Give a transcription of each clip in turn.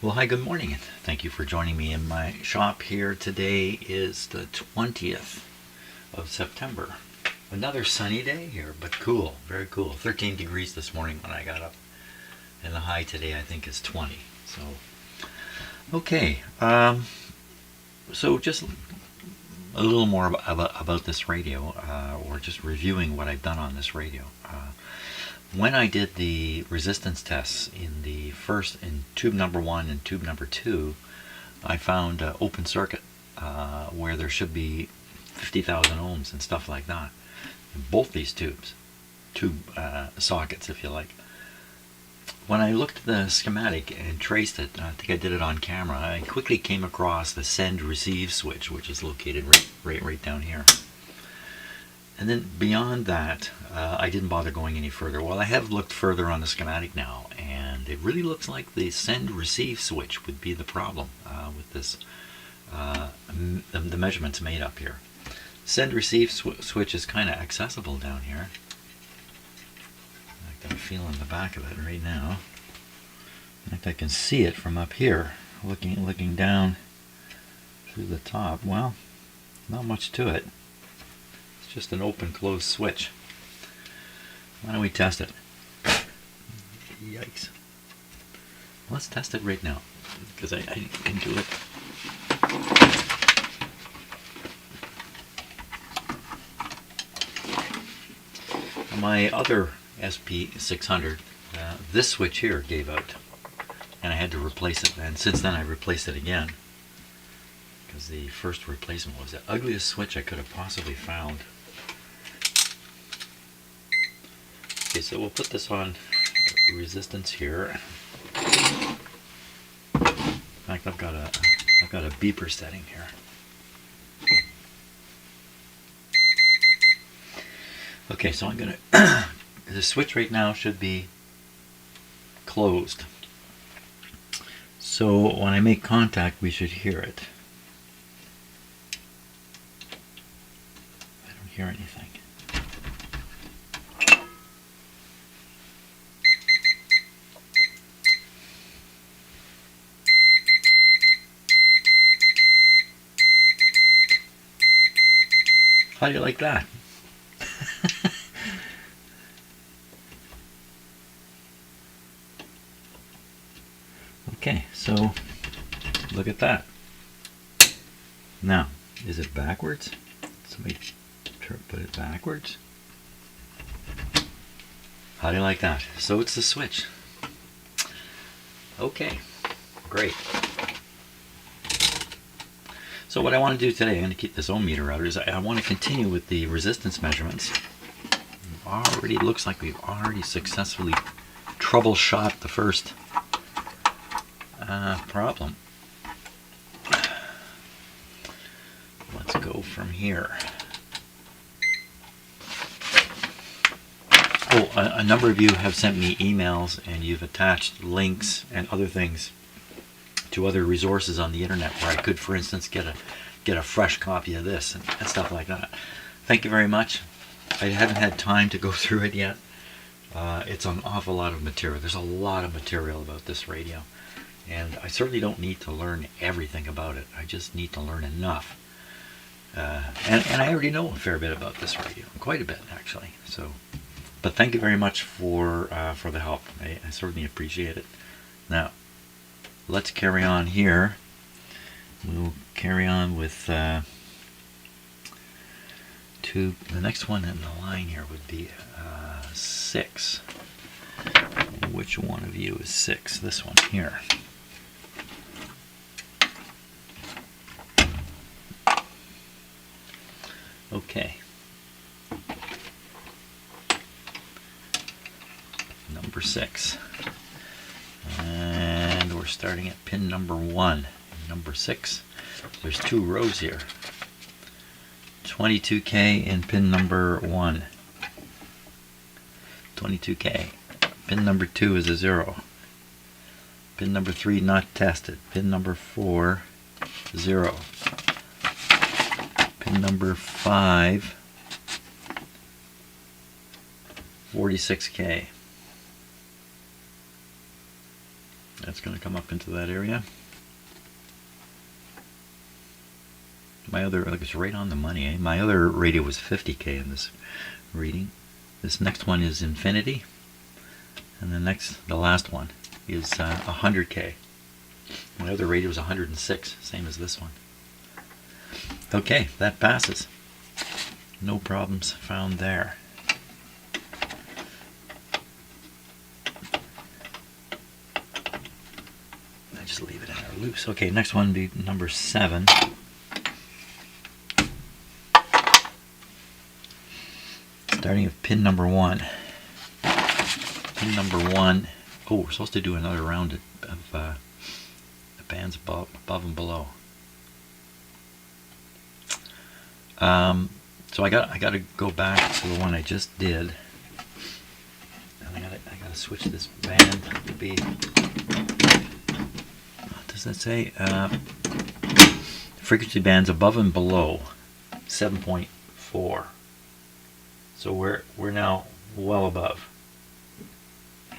Well, hi, good morning, and thank you for joining me in my shop here. Today is the 20th of September. Another sunny day here, but cool, very cool. 13 degrees this morning when I got up, and the high today I think is 20. So, okay, so just a little more about this radio, or just reviewing what I've done on this radio. When I did the resistance tests in tube number 1 and tube number 2, I found open circuit where there should be 50,000 ohms and stuff like that in both these tube sockets, if you like. When I looked at the schematic and traced it, I think I did it on camera, I quickly came across the send-receive switch, which is located right down here. And then beyond that, I didn't bother going any further. Well, I have looked further on the schematic now, and it really looks like the send-receive switch would be the problem with this, the measurements made up here. Send-receive switch is kind of accessible down here. I got a feel in the back of it right now. In fact, I can see it from up here, looking down through the top. Well, not much to it. Just an open-close switch. Why don't we test it? Yikes. Let's test it right now, because I can do it. My other SP600, this switch here gave out, and I had to replace it. And since then I replaced it again, because the first replacement was the ugliest switch I could have possibly found. Okay, so we'll put this on resistance here. In fact, I've got a beeper setting here. Okay, so I'm gonna the switch right now should be closed. So when I make contact, we should hear it. I don't hear anything. How do you like that? Okay, so look at that. Now, is it backwards? Somebody put it backwards. How do you like that? So it's the switch. Okay, great. So what I want to do today, I'm going to keep this ohm meter out, is I want to continue with the resistance measurements. Already looks like we've already successfully troubleshot the first problem. Let's go from here. Oh, a number of you have sent me emails and you've attached links and other things to other resources on the internet where I could, for instance, get a fresh copy of this and stuff like that. Thank you very much. I haven't had time to go through it yet. It's an awful lot of material. There's a lot of material about this radio, and I certainly don't need to learn everything about it. I just need to learn enough. And I already know a fair bit about this radio, quite a bit actually. So, but thank you very much for the help. I certainly appreciate it. Now, let's carry on here. We'll carry on with the next one in the line here would be 6. Which one of you is 6? This one here. Okay. Number 6. And we're starting at pin number 1. Number 6. There's 2 rows here. 22K in pin number 1. 22K. Pin number 2 is a 0. Pin number 3 not tested. Pin number 4, 0. Pin number 5, 46K. That's going to come up into that area. My other, like, it's right on the money, eh? My other radio was 50K in this reading. This next one is infinity, and the last one is 100K. My other radio was 106, same as this one. Okay, that passes. No problems found there. I just leave it in there loose. Okay, next one would be number 7. Starting with pin number 1. Pin number 1. Oh, we're supposed to do another round of the bands above and below. So I got to go back to the one I just did. And I got to switch this band to be. What does that say? Frequency bands above and below 7.4. So we're now well above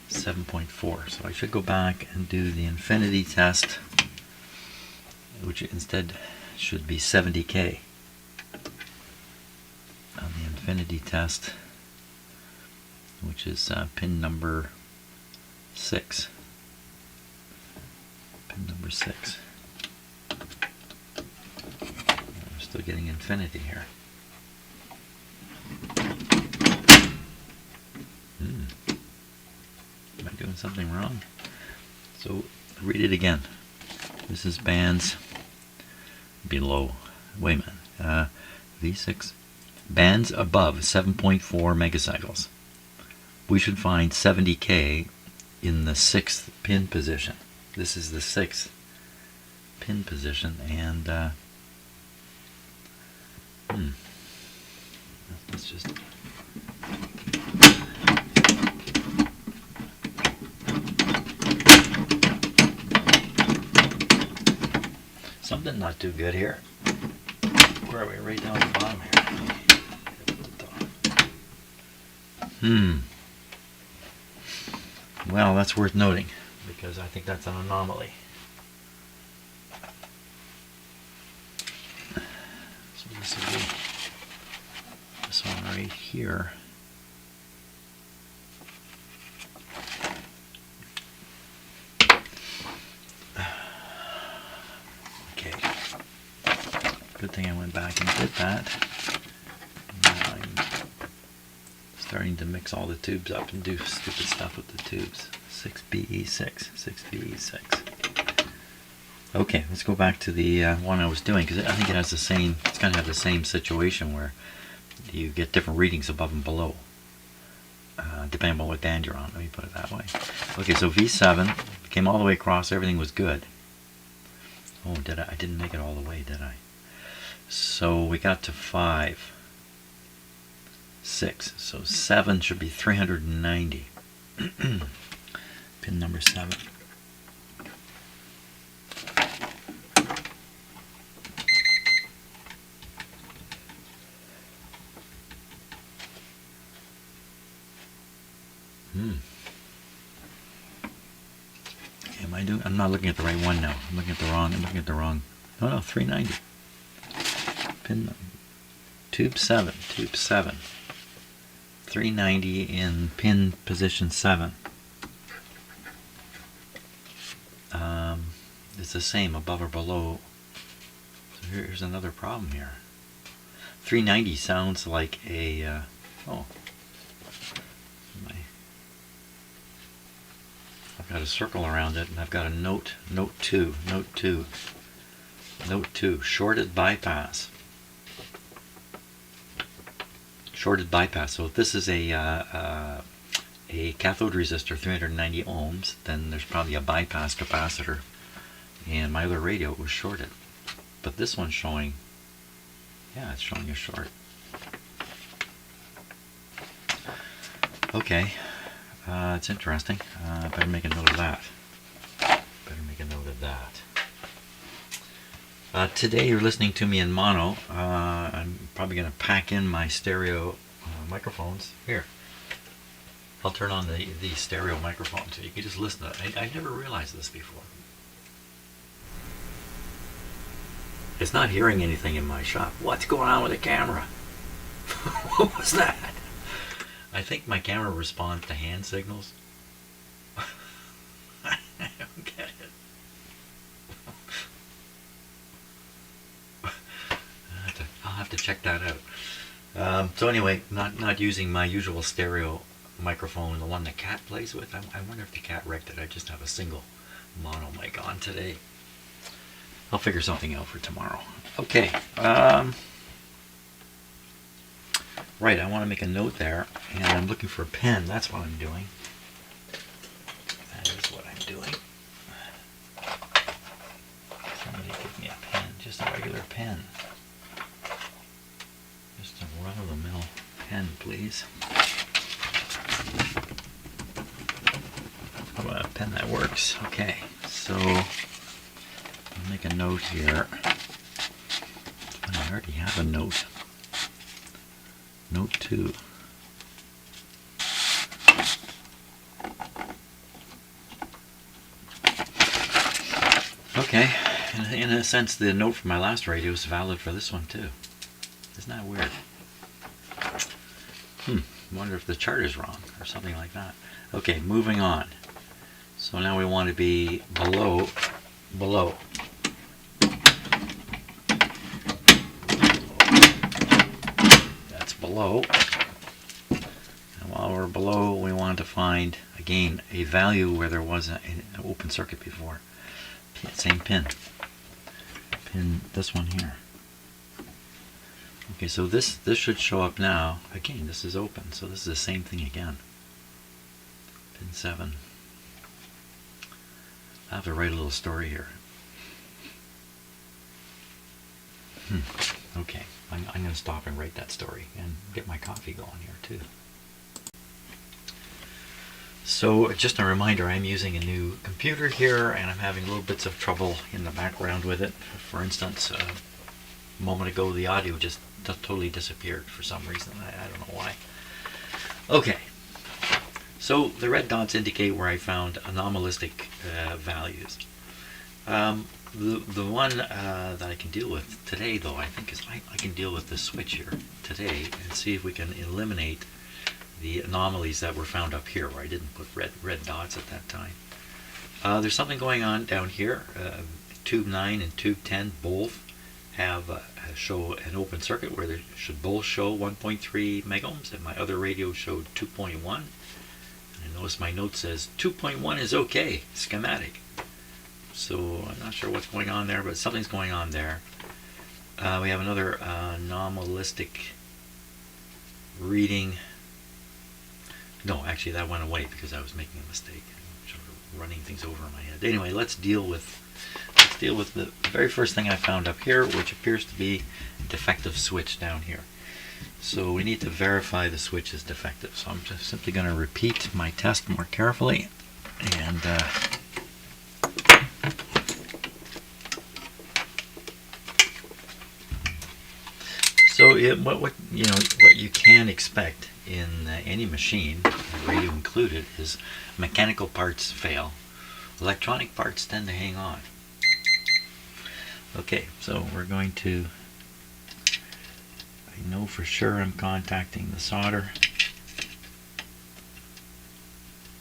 7.4. So I should go back and do the infinity test, which instead should be 70K on the infinity test, which is pin number 6. Pin number 6. We're still getting infinity here. Am I doing something wrong? So read it again. This is bands below. Wait a minute. V6. Bands above 7.4 megacycles. We should find 70K in the 6th pin position. This is the 6th pin position, and let's just. Something not too good here. Where are we? Right down the bottom here. Well, that's worth noting, because I think that's an anomaly. So this will be this one right here. Good thing I went back and did that. Now I'm starting to mix all the tubes up and do stupid stuff with the tubes. 6BE6, 6BE6. Okay, let's go back to the one I was doing, because I think it has the same. It's going to have the same situation where you get different readings above and below, depending on what band you're on. Let me put it that way. Okay, so V7 came all the way across. Everything was good. Oh, did I? I didn't make it all the way, did I? So we got to 5, 6. So 7 should be 390. Pin number 7. Am I doing? I'm not looking at the right one now. I'm looking at the wrong. No, 390. Pin tube 7, 390 in pin position 7. It's the same above or below. So here's another problem here. 390 sounds like a I've got a circle around it, and I've got a note 2, shorted bypass. Shorted bypass. So if this is a cathode resistor, 390 ohms, then there's probably a bypass capacitor. And my other radio was shorted. But this one's showing, yeah, it's showing a short. Okay, it's interesting. Better make a note of that. Today you're listening to me in mono. I'm probably going to pack in my stereo microphones. Here. I'll turn on the stereo microphone so you can just listen to it. I never realized this before. It's not hearing anything in my shop. What's going on with the camera? What was that? I think my camera responds to hand signals. I don't get it. I'll have to check that out. So anyway, not using my usual stereo microphone, the one the cat plays with. I wonder if the cat wrecked it. I just have a single mono mic on today. I'll figure something out for tomorrow. Okay. Right, I want to make a note there, and I'm looking for a pen. That's what I'm doing. That is what I'm doing. Somebody give me a pen, just a regular pen. Just a run-of-the-mill pen, please. How about a pen that works? Okay, so I'll make a note here. I already have a note. Note 2. Okay, in a sense, the note from my last radio is valid for this one too. Isn't that weird? I wonder if the chart is wrong or something like that. Okay, moving on. So now we want to be below. That's below. And while we're below, we want to find, again, a value where there was an open circuit before. Same pin. Pin, this one here. Okay, so this should show up now. Again, this is open, so this is the same thing again. Pin 7. I have to write a little story here. Okay, I'm going to stop and write that story and get my coffee going here too. So just a reminder, I'm using a new computer here and I'm having little bits of trouble in the background with it. For instance, a moment ago the audio just totally disappeared for some reason. I don't know why. Okay, so the red dots indicate where I found anomalistic values. The one that I can deal with today, though, I think is I can deal with the switch here today and see if we can eliminate the anomalies that were found up here where I didn't put red dots at that time. There's something going on down here. Tube 9 and Tube 10 both have show an open circuit where they should both show 1.3 megohms, and my other radio showed 2.1. And I notice my note says 2.1 is okay, schematic. So I'm not sure what's going on there, but something's going on there. We have another anomalistic reading. No, actually that went away because I was making a mistake, sort of running things over in my head. Anyway, let's deal with the very first thing I found up here, which appears to be a defective switch down here. So we need to verify the switch is defective. So I'm just simply going to repeat my test more carefully, and so what you can expect in any machine, radio included, is mechanical parts fail. Electronic parts tend to hang on. Okay, so we're going to, I know for sure I'm contacting the solder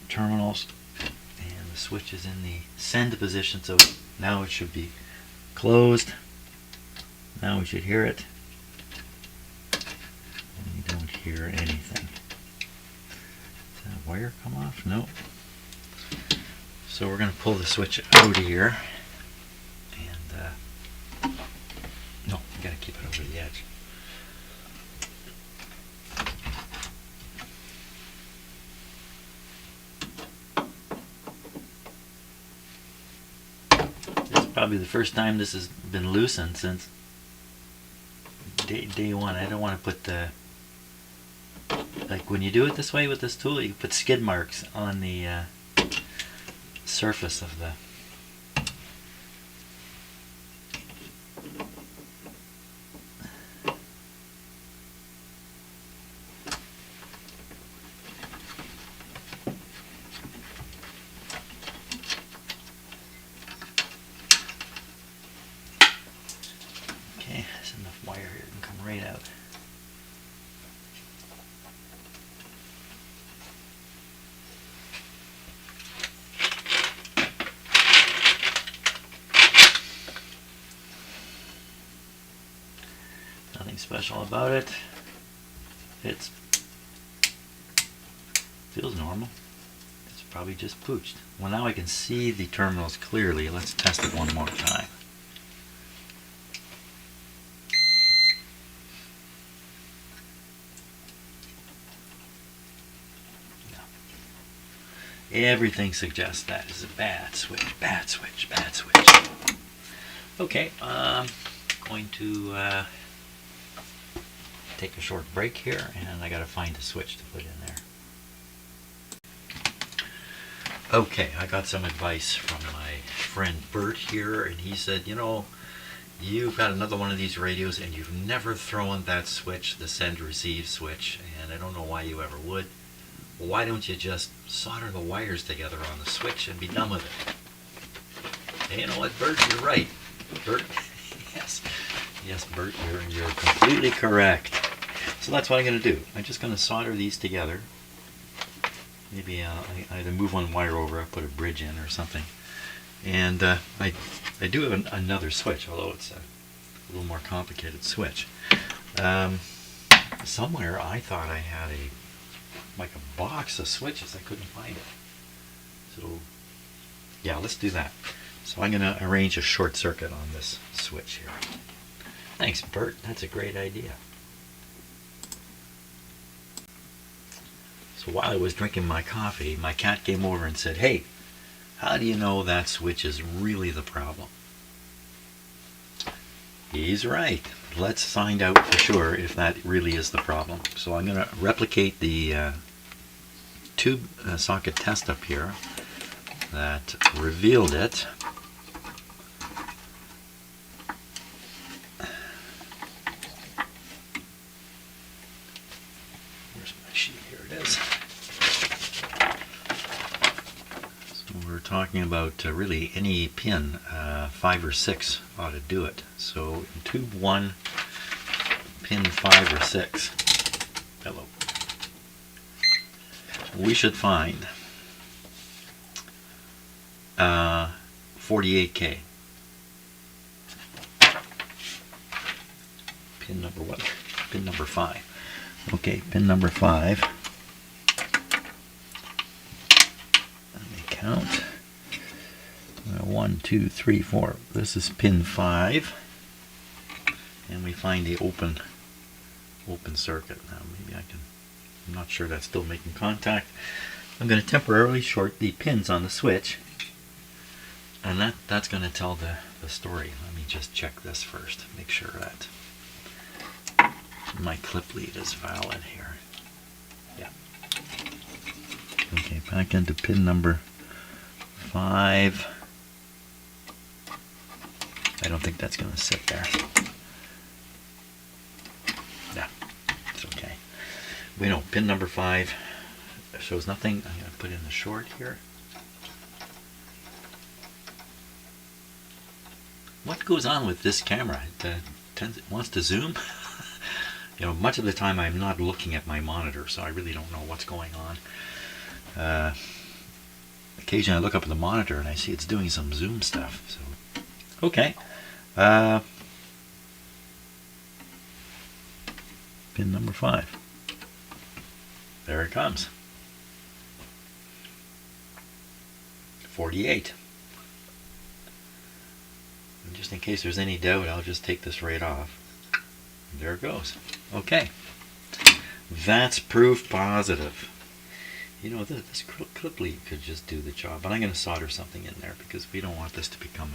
terminals, and the switch is in the send position, so now it should be closed. Now we should hear it. And you don't hear anything. Does that wire come off? No. So we're going to pull the switch out of here, and no, you got to keep it over the edge. This is probably the first time this has been loosened since day one. I don't want to put the, like when you do it this way with this tool, you put skid marks on the surface of the wire here can come right out. Nothing special about it. It feels normal. It's probably just pooched. Well, now I can see the terminals clearly. Let's test it one more time. Everything suggests that is a bad switch, bad switch, bad switch. Okay, I'm going to take a short break here, and I got to find a switch to put in there. Okay, I got some advice from my friend Bert here, and he said, you know, you've got another one of these radios and you've never thrown that switch, the send-receive switch, and I don't know why you ever would. Well, why don't you just solder the wires together on the switch and be done with it? Hey, you know what, Bert, you're right. Bert, yes, Bert, you're completely correct. So that's what I'm going to do. I'm just going to solder these together. Maybe I either move one wire over, I put a bridge in or something. And I do have another switch, although it's a little more complicated switch. Somewhere I thought I had like a box of switches. I couldn't find it. So yeah, let's do that. So I'm going to arrange a short circuit on this switch here. Thanks, Bert. That's a great idea. So while I was drinking my coffee, my cat came over and said, hey, how do you know that switch is really the problem? He's right. Let's find out for sure if that really is the problem. So I'm going to replicate the tube socket test up here that revealed it. Where's my sheet? Here it is. So we're talking about really any pin, 5 or 6 ought to do it. So in tube 1, pin 5 or 6. Hello. We should find 48K. Pin number what? Pin number 5. Okay, pin number 5. Let me count. 1, 2, 3, 4. This is pin 5. And we find the open circuit. Now maybe I can, I'm not sure that's still making contact. I'm going to temporarily short the pins on the switch, and that's going to tell the story. Let me just check this first, make sure that my clip lead is valid here. Yeah. Okay, back into pin number 5. I don't think that's going to sit there. Yeah, it's okay. We know pin number 5 shows nothing. I'm going to put in the short here. What goes on with this camera? It wants to zoom. You know, much of the time I'm not looking at my monitor, so I really don't know what's going on. Occasionally I look up at the monitor and I see it's doing some zoom stuff. So, okay. Pin number 5. There it comes. 48. And just in case there's any doubt, I'll just take this right off. There it goes. Okay. That's proof positive. You know, this clip lead could just do the job, but I'm going to solder something in there because we don't want this to become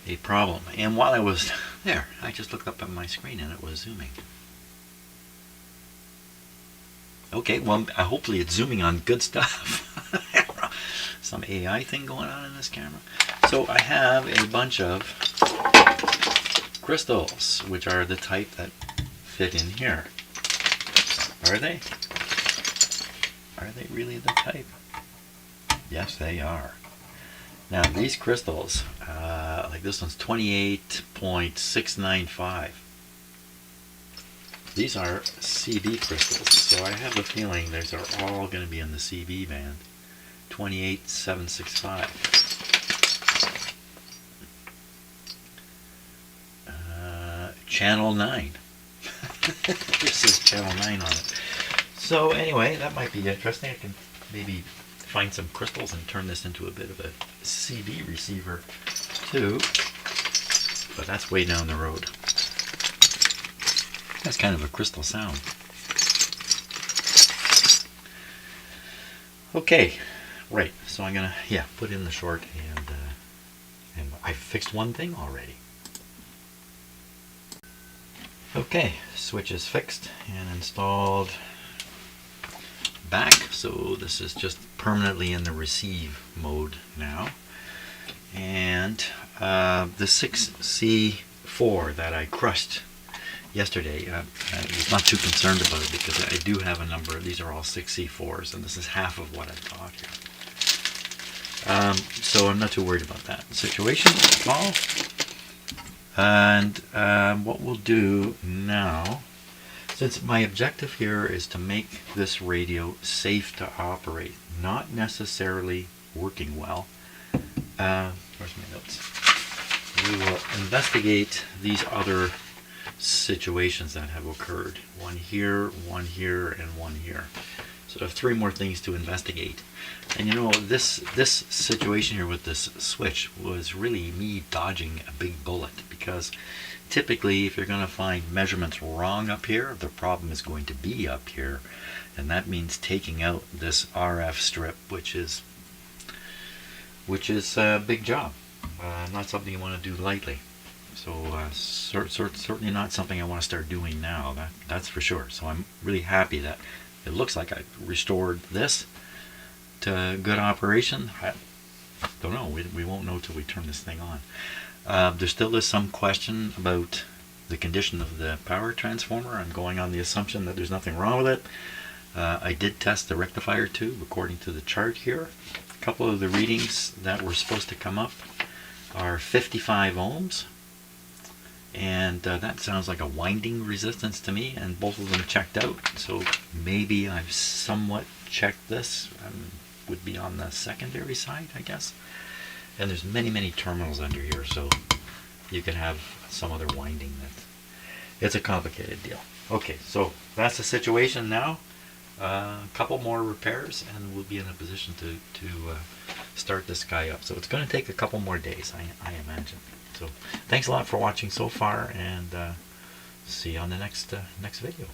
a problem. And while I was there, I just looked up at my screen and it was zooming. Okay, well, hopefully it's zooming on good stuff. Some AI thing going on in this camera. So I have a bunch of crystals, which are the type that fit in here. Are they? Are they really the type? Yes, they are. Now these crystals, like this one's 28.695. These are CB crystals, so I have a feeling these are all going to be in the CB band. 28.765. Channel 9. This is channel 9 on it. So anyway, that might be interesting. I can maybe find some crystals and turn this into a bit of a CB receiver too. But that's way down the road. That's kind of a crystal sound. Okay, right. So I'm gonna put in the short, and I fixed one thing already. Okay, switch is fixed and installed back. So this is just permanently in the receive mode now. And the 6C4 that I crushed yesterday, I was not too concerned about it because I do have a number. These are all 6C4s, and this is half of what I've got here. So I'm not too worried about that situation at all. And what we'll do now, since my objective here is to make this radio safe to operate, not necessarily working well, where's my notes? We will investigate these other situations that have occurred. One here, and one here. So I have 3 more things to investigate. And you know, this situation here with this switch was really me dodging a big bullet, because typically if you're going to find measurements wrong up here, the problem is going to be up here, and that means taking out this RF strip, which is a big job, not something you want to do lightly. So certainly not something I want to start doing now, that's for sure. So I'm really happy that it looks like I restored this to good operation. I don't know, we won't know till we turn this thing on. There still is some question about the condition of the power transformer. I'm going on the assumption that there's nothing wrong with it. I did test the rectifier tube according to the chart here. A couple of the readings that were supposed to come up are 55 ohms, and that sounds like a winding resistance to me, and both of them checked out. So maybe I've somewhat checked this. Would be on the secondary side, I guess. And there's many terminals under here, so you could have some other winding. It's a complicated deal. Okay, so that's the situation now. A couple more repairs and we'll be in a position to start this guy up. So it's going to take a couple more days, I imagine. So thanks a lot for watching so far, and see you on the next video.